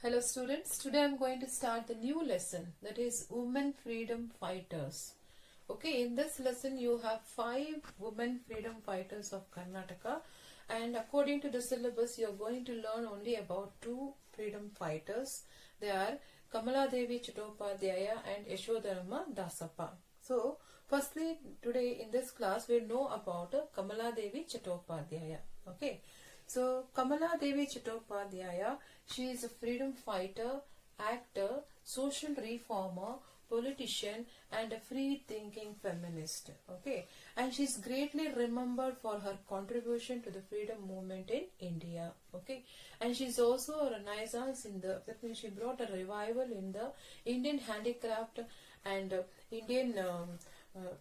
Hello students, today I am going to start the new lesson, that is Women Freedom Fighters. Okay, in this lesson you have 5 women freedom fighters of Karnataka, and according to the syllabus you are going to learn only about 2 freedom fighters. They are Kamala Devi Chattopadhyaya and Yashodarama Dasappa. So firstly, today in this class we know about Kamala Devi Chattopadhyaya. Okay. So, Kamala Devi Chattopadhyaya, she is a freedom fighter, actor, social reformer, politician and a free-thinking feminist. Okay, and she is greatly remembered for her contribution to the freedom movement in India. Okay, and she is also a renaissance that means she brought a revival in the Indian handicraft and Indian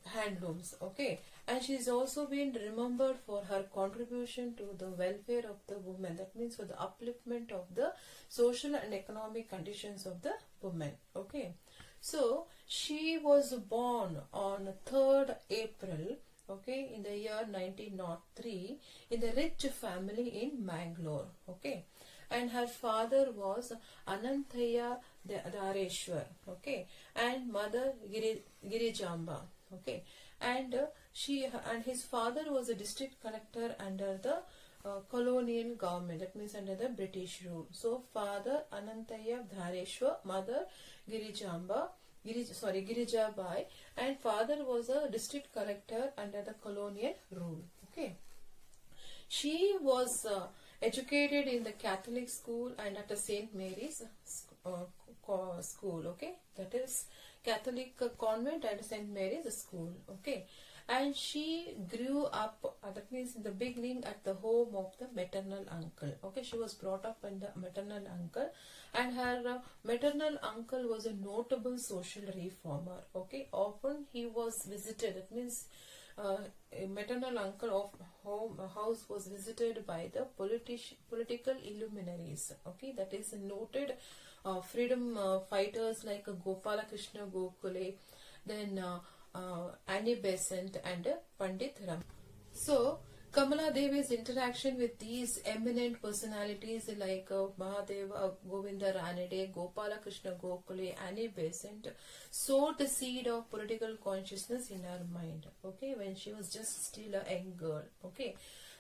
handlooms. Okay, and she is also been remembered for her contribution to the welfare of the women, that means for the upliftment of the social and economic conditions of the women. Okay, so she was born on 3rd April, okay, in the year 1903 in the rich family in Mangalore. Okay, and her father was Anantaya Dhareshwar, okay, and mother Girijamba. Okay, and his father was a district collector under the colonial government, that means under the British rule. So father Anantaya Dhareshwar, mother Girijabai, and father was a district collector under the colonial rule. Okay, she was educated in the Catholic school and at the St. Mary's school. Okay, that is Catholic convent and St. Mary's school. Okay, and she grew up, that means in the beginning, at the home of the maternal uncle. Okay, she was brought up in the maternal uncle, and her maternal uncle was a notable social reformer. Okay, often he was visited, that means a maternal uncle of house was visited by the political illuminaries. Okay, that is noted freedom fighters like Gopala Krishna Gokhale, then Annie Besant and Pandit Ram. So Kamala Devi's interaction with these eminent personalities like Mahadeva Govinda Ranade, Gopala Krishna Gokhale, Annie Besant sowed the seed of political consciousness in her mind. Okay, when she was just still a young girl. Okay.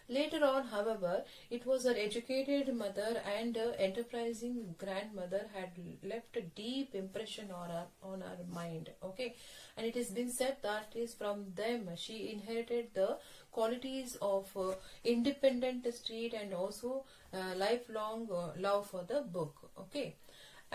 Later on, however, it was her educated mother and enterprising grandmother had left a deep impression on her mind. Okay, and it has been said that is from them she inherited the qualities of independent spirit and also lifelong love for the book. Okay.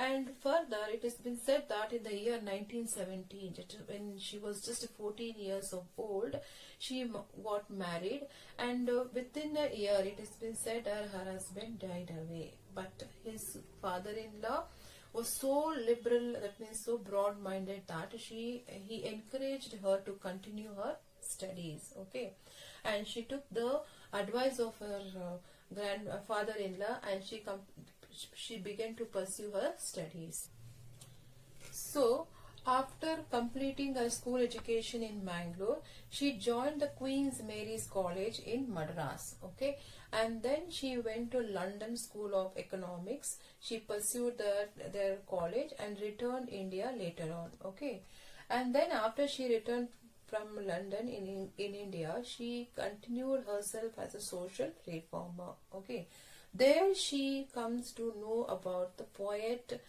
And further, it has been said that in the year 1917, when she was just 14 years of old, she got married, and within a year, it has been said that her husband died away. But his father-in-law was so liberal, that means so broad-minded, that he encouraged her to continue her studies. Okay, and she took the advice of her grandfather-in-law, and she began to pursue her studies. So, after completing her school education in Mangalore, she joined the Queen's Mary's College in Madras. Okay, and then she went to London School of Economics. She pursued their college and returned India later on. Okay, and then after she returned from London in India, she continued herself as a social reformer. Okay, there she comes to know about the poet,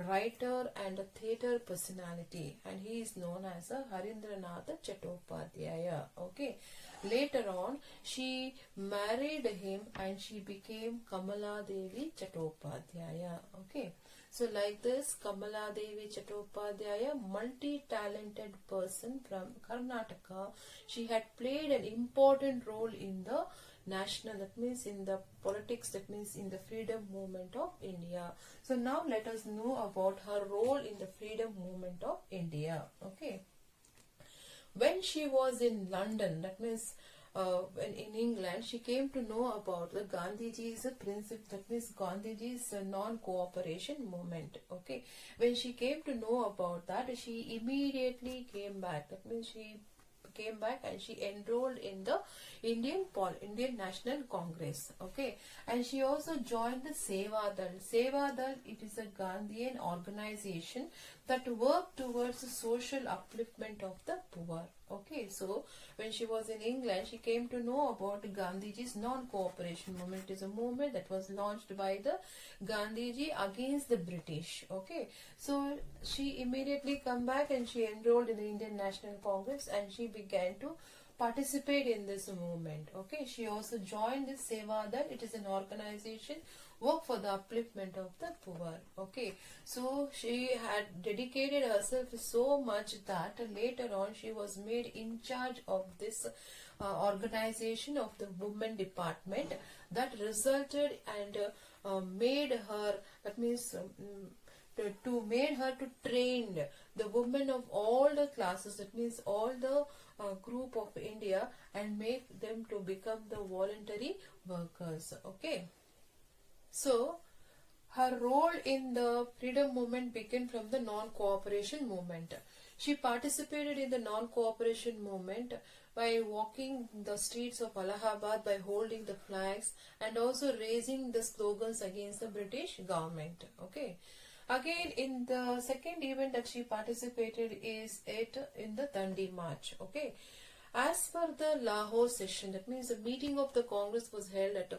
writer and a theatre personality, and he is known as a Harindranath Chattopadhyaya. Okay, later on she married him and she became Kamala Devi Chattopadhyaya. Okay, so like this, Kamala Devi Chattopadhyaya, multi-talented person from Karnataka, she had played an important role in the national, that means in the politics, that means in the freedom movement of India. So now let us know about her role in the freedom movement of India. Okay, when she was in London, that means when in England, she came to know about the Gandhiji's principle, that means Gandhiji's non-cooperation movement. Okay, when she came to know about that, she immediately came back, that means she came back and she enrolled in the Indian National Congress. Okay, and she also joined the Seva Dal. Seva Dal, it is a Gandhian organization that worked towards the social upliftment of the poor. Okay, so when she was in England, she came to know about Gandhiji's non-cooperation movement. It is a movement that was launched by the Gandhiji against the British. Okay, so she immediately come back and she enrolled in the Indian National Congress and she began to participate in this movement. Okay, she also joined this Seva Dal. It is an organization work for the upliftment of the poor. Okay, so she had dedicated herself so much that later on she was made in charge of this organization of the women department, that resulted and made her, that means to made her to train the women of all the classes, that means all the group of India, and make them to become the voluntary workers. Okay, so her role in the freedom movement began from the non-cooperation movement. She participated in the non-cooperation movement by walking the streets of Allahabad, by holding the flags and also raising the slogans against the British government. Okay. Again, in the second event that she participated is in the Dandi March. Okay. As per the Lahore session, that means the meeting of the Congress was held at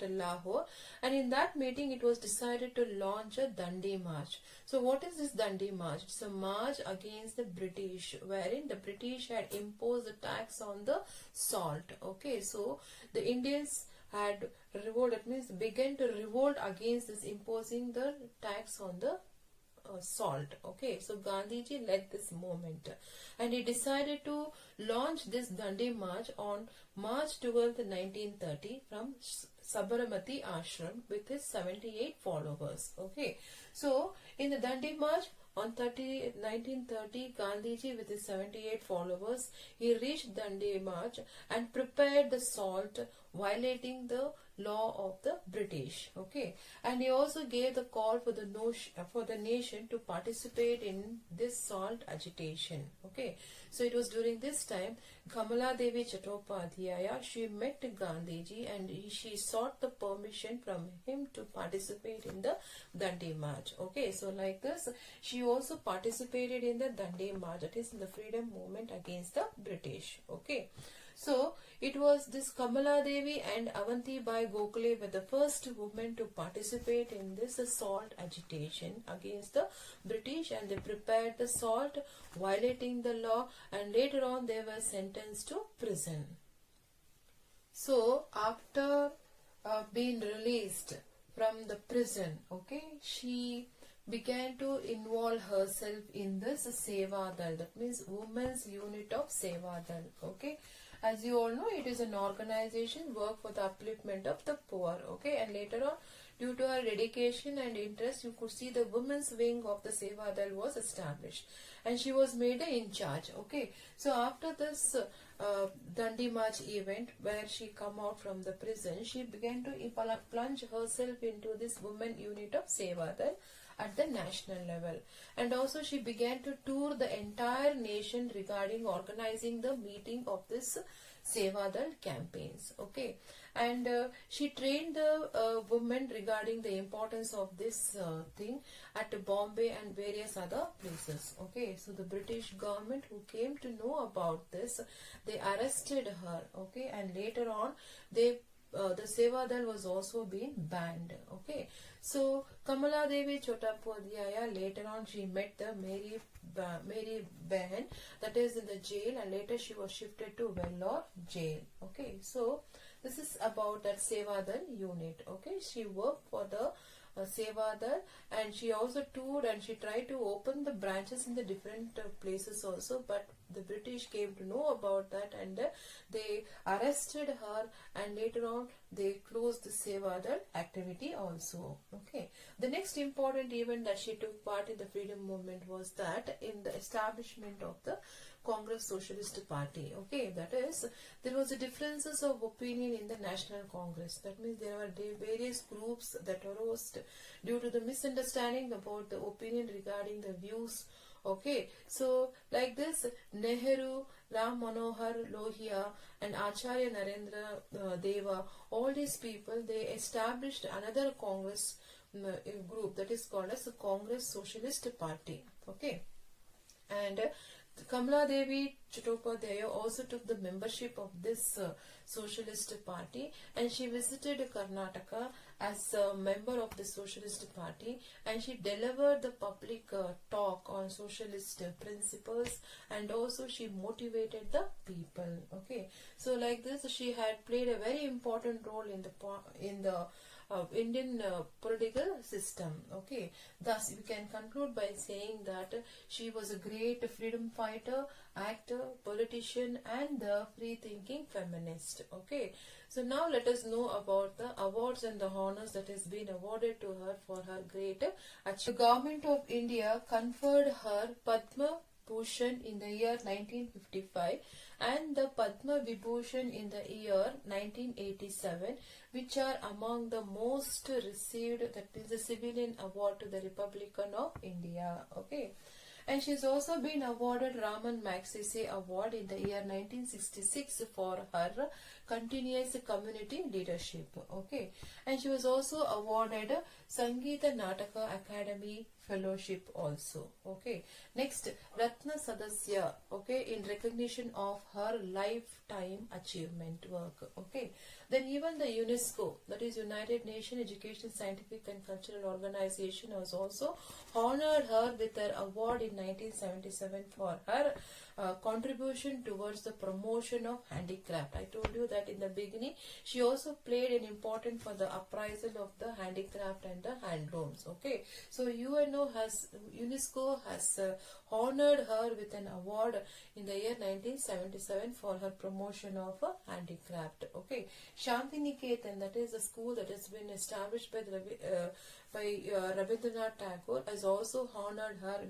Lahore, and in that meeting it was decided to launch a Dandi March. So what is this Dandi March? It's a march against the British, wherein the British had imposed a tax on the salt. Okay, so the Indians had revolt, that means began to revolt against this imposing the tax on the salt. Okay, so Gandhiji led this movement and he decided to launch this Dandi March on March 12th, 1930 from Sabarmati Ashram with his 78 followers. Okay, so in the Dandi March on 1930, Gandhiji with his 78 followers, he reached Dandi March and prepared the salt, violating the law of the British. Okay, and he also gave the call for the nation to participate in this salt agitation. Okay, so it was during this time Kamala Devi Chattopadhyaya, she met Gandhiji and she sought the permission from him to participate in the Dandi March. Okay, so like this, she also participated in the Dandi March, that is in the freedom movement against the British. Okay, so it was this Kamala Devi and Avanti Bai Gokhale were the first women to participate in this salt agitation against the British, and they prepared the salt, violating the law, and later on they were sentenced to prison. So after being released from the prison, okay, she began to involve herself in this Seva Dal, that means Women's Unit of Seva Dal. Okay, as you all know, it is an organization work for the upliftment of the poor. Okay, and later on, due to her dedication and interest, you could see the women's wing of the Seva Dal was established and she was made in charge. Okay, so after this Dandi March event, where she come out from the prison, she began to plunge herself into this women unit of Seva Dal at the national level, and also she began to tour the entire nation regarding organizing the meeting of this Seva Dal campaigns. Okay, and she trained the women regarding the importance of this thing at Bombay and various other places. Okay, so the British government, who came to know about this, they arrested her. Okay, and later on they the Seva Dal was also being banned. Okay, so Kamala Devi Chattopadhyaya, later on she met the Mary Behan, that is in the jail, and later she was shifted to Vellore jail. Okay, so this is about that Seva Dal unit. Okay, she worked for the Seva Dal, and she also toured and she tried to open the branches in the different places also, but the British came to know about that and they arrested her, and later on they closed the Seva Dal activity also. Okay, the next important event that she took part in the freedom movement was that in the establishment of the Congress Socialist Party. Okay, that is, there was a differences of opinion in the National Congress. That means there were various groups that arose due to the misunderstanding about the opinion regarding the views Okay, so like this, Nehru, Ram Manohar Lohia, and Acharya Narendra Deva, all these people, they established another Congress group that is called as the Congress Socialist Party. Okay, and Kamala Devi Chattopadhyaya also took the membership of this Socialist Party, and she visited Karnataka as a member of the Socialist Party, and she delivered the public talk on socialist principles, and also she motivated the people. Okay, so like this, she had played a very important role in the Indian political system. Okay, thus we can conclude by saying that she was a great freedom fighter, actor, politician, and the free-thinking feminist. Okay, so now let us know about the awards and the honors that has been awarded to her for her great achievement. The Government of India conferred her Padma Bhushan in the year 1955 and the Padma Vibhushan in the year 1987, which are among the most received, that is the civilian award to the Republican of India. Okay. And she has also been awarded Raman Magsaysay Award in the year 1966 for her continuous community leadership. Okay, and she was also awarded Sangeeta Nataka Academy Fellowship also. Okay, next, Ratna Sadasya. Okay, in recognition of her lifetime achievement work. Okay, then even the UNESCO, that is United Nations Education, Scientific and Cultural Organization, has also honored her with her award in 1977 for her contribution towards the promotion of handicraft. I told you that in the beginning, she also played an important for the uprisal of the handicraft and the handlooms. Okay, so UNESCO has honored her with an award in the year 1977 for her promotion of handicraft. Okay, Shantiniketan, that is a school that has been established by Rabindranath Tagore, has also honored her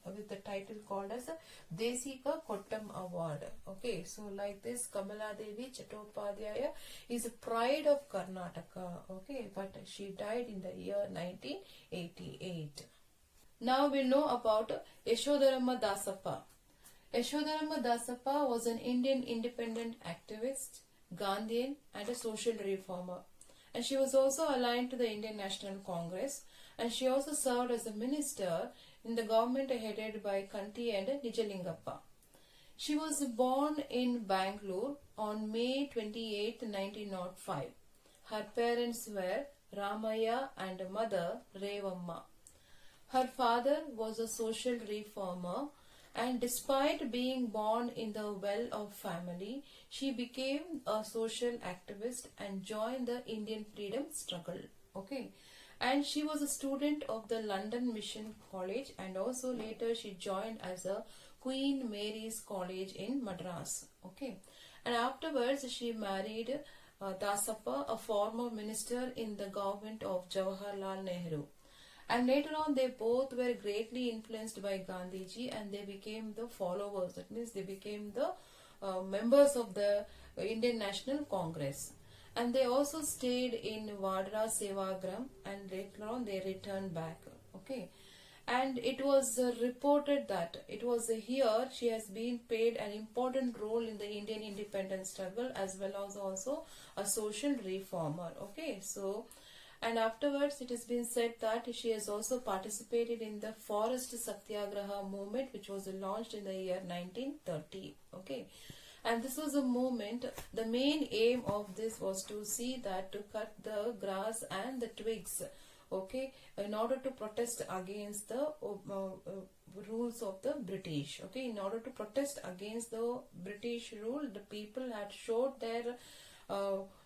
with the title called as Desika Kottam Award. Okay, so like this, Kamala Devi Chattopadhyaya is a pride of Karnataka. Okay, but she died in the year 1988. Now we know about Yashodaramma Dasappa. Yashodaramma Dasappa was an Indian independent activist, Gandhian, and a social reformer. And she was also aligned to the Indian National Congress, and she also served as a minister in the government headed by Kanti and Nijalingappa. She was born in Bangalore on May 28, 1905. Her parents were Ramaya and mother Revamma. Her father was a social reformer, and despite being born in the well-off family, she became a social activist and joined the Indian freedom struggle. Okay, and she was a student of the London Mission College, and also later she joined as a Queen Mary's College in Madras. Okay, and afterwards she married Dasappa, a former minister in the government of Jawaharlal Nehru. And later on, they both were greatly influenced by Gandhiji, and they became the followers. That means they became the members of the Indian National Congress. And they also stayed in Vadra Sevagram, and later on they returned back. Okay. And it was reported that it was here she has been paid an important role in the Indian independence struggle, as well as also a social reformer. Okay. So, and afterwards it has been said that she has also participated in the Forest Satyagraha movement, which was launched in the year 1930. Okay, and this was a movement, the main aim of this was to see that to cut the grass and the twigs, okay, in order to protest against the rules of the British. Okay, in order to protest against the British rule, the people had showed their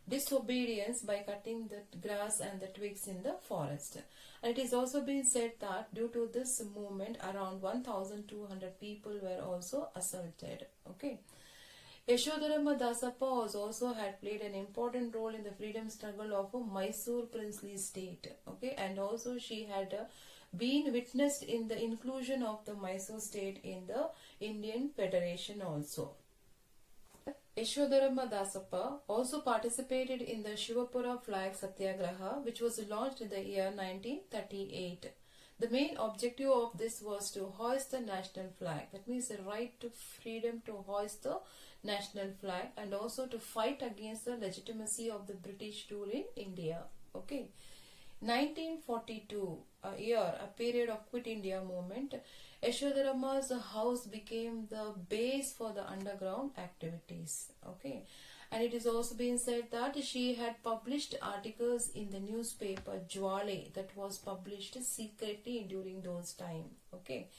disobedience by cutting the grass and the twigs in the forest. And it is also been said that due to this movement, around 1,200 people were also assaulted. Okay. Yashodaramma Dasappa also had played an important role in the freedom struggle of a Mysore princely state. Okay, and also she had been witnessed in the inclusion of the Mysore state in the Indian Federation also. Yashodaramma Dasappa also participated in the Shivapura flag satyagraha, which was launched in the year 1938. The main objective of this was to hoist the national flag. That means the right to freedom to hoist the national flag, and also to fight against the legitimacy of the British rule in India. Okay. 1942, a period of Quit India movement, Yashodarama's house became the base for the underground activities. Okay. And it is also been said that she had published articles in the newspaper Jwale, that was published secretly during those time. Okay.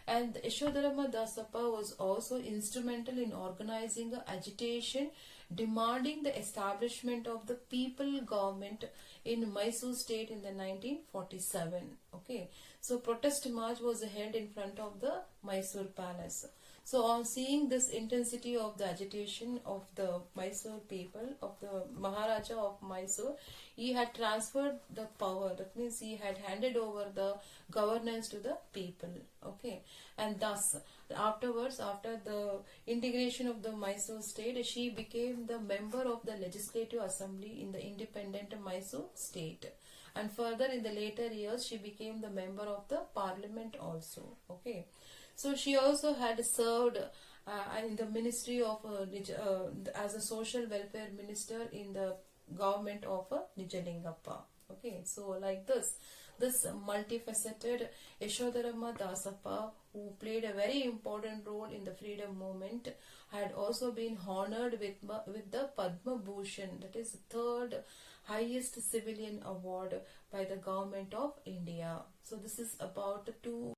And Yashodarama Dasappa was also instrumental in organizing the agitation demanding the establishment of the people government in Mysore state in the 1947. Okay, so protest march was held in front of the Mysore palace. So on seeing this intensity of the agitation of the Mysore people, of the Maharaja of Mysore, he had transferred the power. That means he had handed over the governance to the people. Okay, and thus afterwards, after the integration of the Mysore state, she became the member of the legislative assembly in the independent Mysore state. And further, in the later years, she became the member of the parliament also. Okay. So she also had served in the ministry of as a social welfare minister in the government of Nijalingappa. Okay, so like this multifaceted Yashodarama Dasappa, who played a very important role in the freedom movement, had also been honored with the Padma Bhushan, that is the third highest civilian award by the government of India. So this is about the two